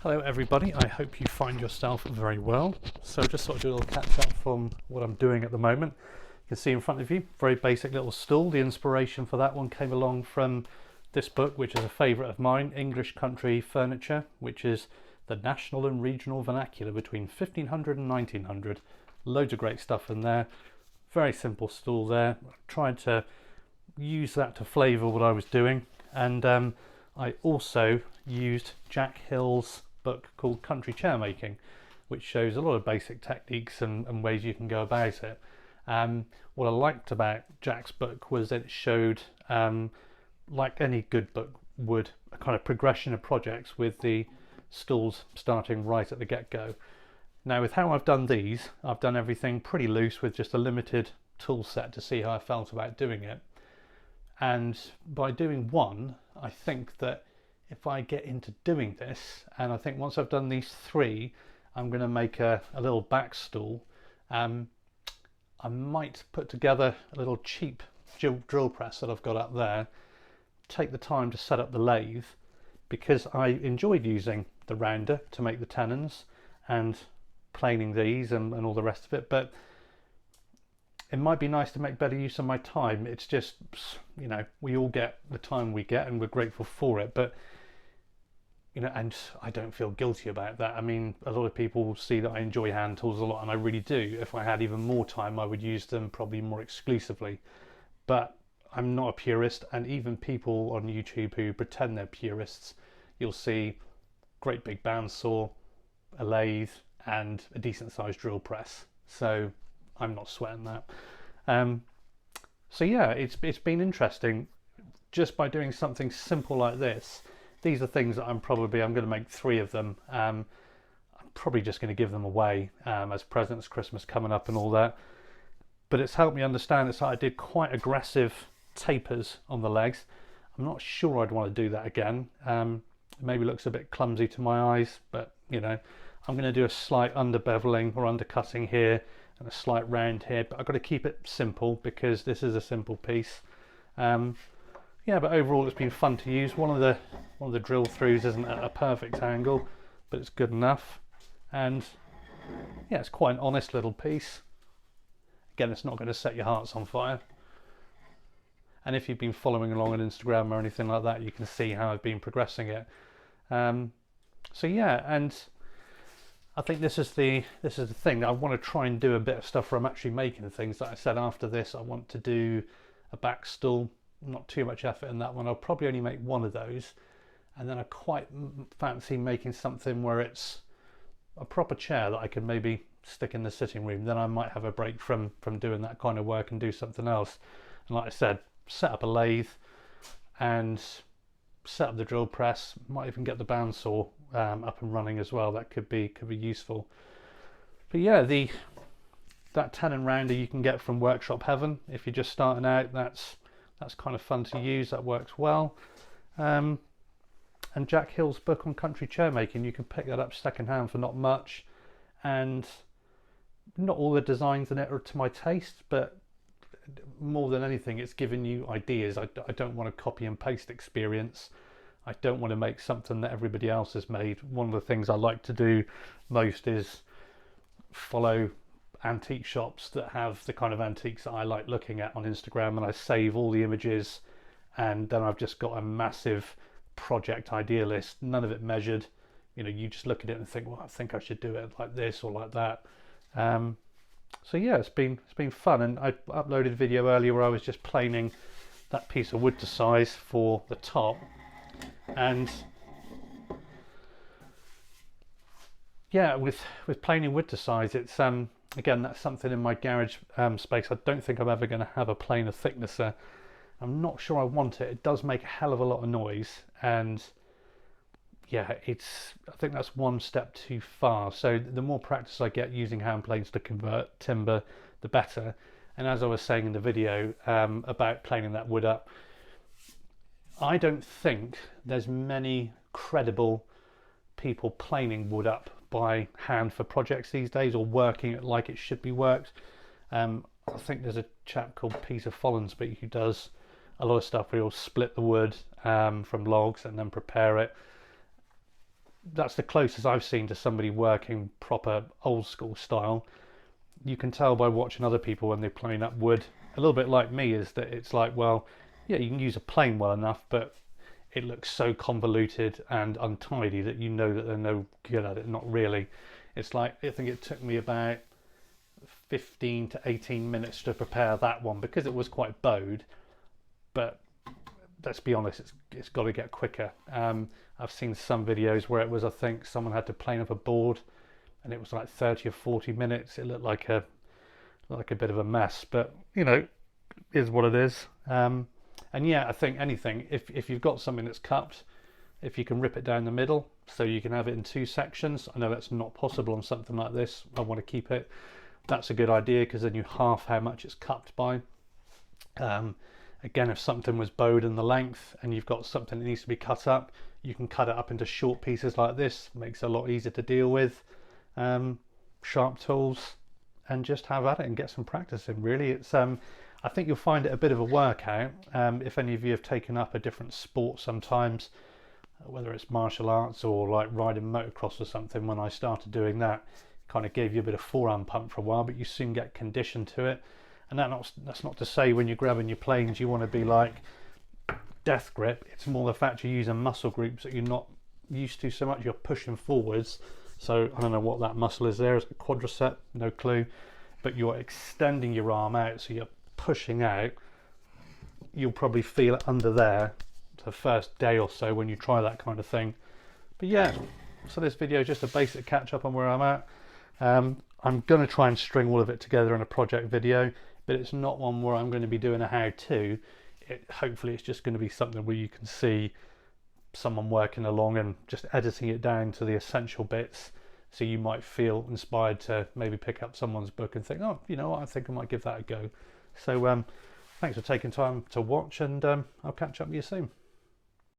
Hello everybody, I hope you find yourself very well. So just sort of do a little catch up from what I'm doing at the moment. You can see in front of you, very basic little stool. The inspiration for that one came along from this book, which is a favourite of mine, English Country Furniture, which is the national and regional vernacular between 1500 and 1900. Loads of great stuff in there. Very simple stool there. I tried to use that to flavour what I was doing, and I also used Jack Hill's book called Country Chair Making, which shows a lot of basic techniques and ways you can go about it. What I liked about Jack's book was that it showed, like any good book would, a kind of progression of projects with the stools starting right at the get-go. Now with how I've done these, I've done everything pretty loose with just a limited tool set to see how I felt about doing it. And by doing one, I think that if I get into doing this, and I think once I've done these three, I'm going to make a little back stool. I might put together a little cheap drill press that I've got up there, take the time to set up the lathe, because I enjoyed using the rounder to make the tenons and planing these and all the rest of it, but it might be nice to make better use of my time. It's just, you know, we all get the time we get and we're grateful for it, but you know, and I don't feel guilty about that. I mean, a lot of people see that I enjoy hand tools a lot, and I really do. If I had even more time, I would use them probably more exclusively, but I'm not a purist, and even people on YouTube who pretend they're purists, you'll see great big bandsaw, a lathe and a decent sized drill press. So I'm not sweating that. So yeah, it's been interesting just by doing something simple like this. These are things that I'm going to make 3 of them. I'm probably just going to give them away as presents, Christmas coming up and all that. But it's helped me understand. It's like I did quite aggressive tapers on the legs. I'm not sure I'd want to do that again. It maybe looks a bit clumsy to my eyes, but you know, I'm going to do a slight underbeveling or undercutting here and a slight round here, but I've got to keep it simple because this is a simple piece. Yeah, but overall it's been fun to use. One of the drill throughs isn't at a perfect angle, but it's good enough. And yeah, it's quite an honest little piece. Again, it's not going to set your hearts on fire. And if you've been following along on Instagram or anything like that, you can see how I've been progressing it. So yeah, and I think this is the thing. I want to try and do a bit of stuff where I'm actually making things. Like I said, after this, I want to do a back stool. Not too much effort in that one. I'll probably only make one of those, and then I quite fancy making something where it's a proper chair that I can maybe stick in the sitting room. Then I might have a break from doing that kind of work and do something else. And like I said, set up a lathe and set up the drill press. Might even get the bandsaw up and running as well. That could be useful. But yeah, that tenon rounder you can get from Workshop Heaven if you're just starting out. That's kind of fun to use. That works well. And Jack Hill's book on country chair making, you can pick that up secondhand for not much, and not all the designs in it are to my taste, but more than anything, it's given you ideas. I don't want a copy and paste experience. I don't want to make something that everybody else has made. One of the things I like to do most is follow antique shops that have the kind of antiques that I like looking at on Instagram, and I save all the images, and then I've just got a massive project idea list, none of it measured. You know, you just look at it and think, well, I think I should do it like this or like that. So yeah, it's been fun. And I uploaded a video earlier where I was just planing that piece of wood to size for the top, and yeah, with planing wood to size, it's again, that's something in my garage space. I don't think I'm ever going to have a planer thicknesser. I'm not sure I want it. It does make a hell of a lot of noise, and yeah, I think that's one step too far. So the more practice I get using hand planes to convert timber, the better. And as I was saying in the video about planing that wood up, I don't think there's many credible people planing wood up by hand for projects these days, or working it like it should be worked. I think there's a chap called Peter Follensby who does a lot of stuff where he'll split the wood from logs and then prepare it. that's the closest I've seen to somebody working proper old school style. You can tell by watching other people when they're planing up wood, a little bit like me, is that it's like, well, yeah, you can use a plane well enough, but it looks so convoluted and untidy that you know that they're no good at it. Not really. It's like, I think it took me about 15 to 18 minutes to prepare that one because it was quite bowed, but let's be honest, it's got to get quicker. I've seen some videos where it was, I think someone had to plane up a board and it was like 30 or 40 minutes. It looked like a bit of a mess, but you know, is what it is. And yeah, I think anything, if you've got something that's cupped, if you can rip it down the middle so you can have it in two sections. I know that's not possible on something like this. I want to keep it. That's a good idea because then you half how much it's cupped by. Again, if something was bowed in the length and you've got something that needs to be cut up, you can cut it up into short pieces like this. Makes it a lot easier to deal with. Sharp tools, and just have at it and get some practice in. Really, it's I think you'll find it a bit of a workout. If any of you have taken up a different sport sometimes, whether it's martial arts or like riding motocross or something, when I started doing that, it kind of gave you a bit of forearm pump for a while, but you soon get conditioned to it. And that's not to say when you're grabbing your planes you want to be like death grip. It's more the fact you're using muscle groups that you're not used to so much. You're pushing forwards. So I don't know what that muscle is there. Is it quadricep? No clue. But you're extending your arm out, so you're pushing out. You'll probably feel it under there the first day or so when you try that kind of thing. But yeah, so this video is just a basic catch up on where I'm at. I'm going to try and string all of it together in a project video, but it's not one where I'm going to be doing a how-to. Hopefully it's just going to be something where you can see someone working along and just editing it down to the essential bits, so you might feel inspired to maybe pick up someone's book and think, oh, you know what, I think I might give that a go. So thanks for taking time to watch, and I'll catch up with you soon.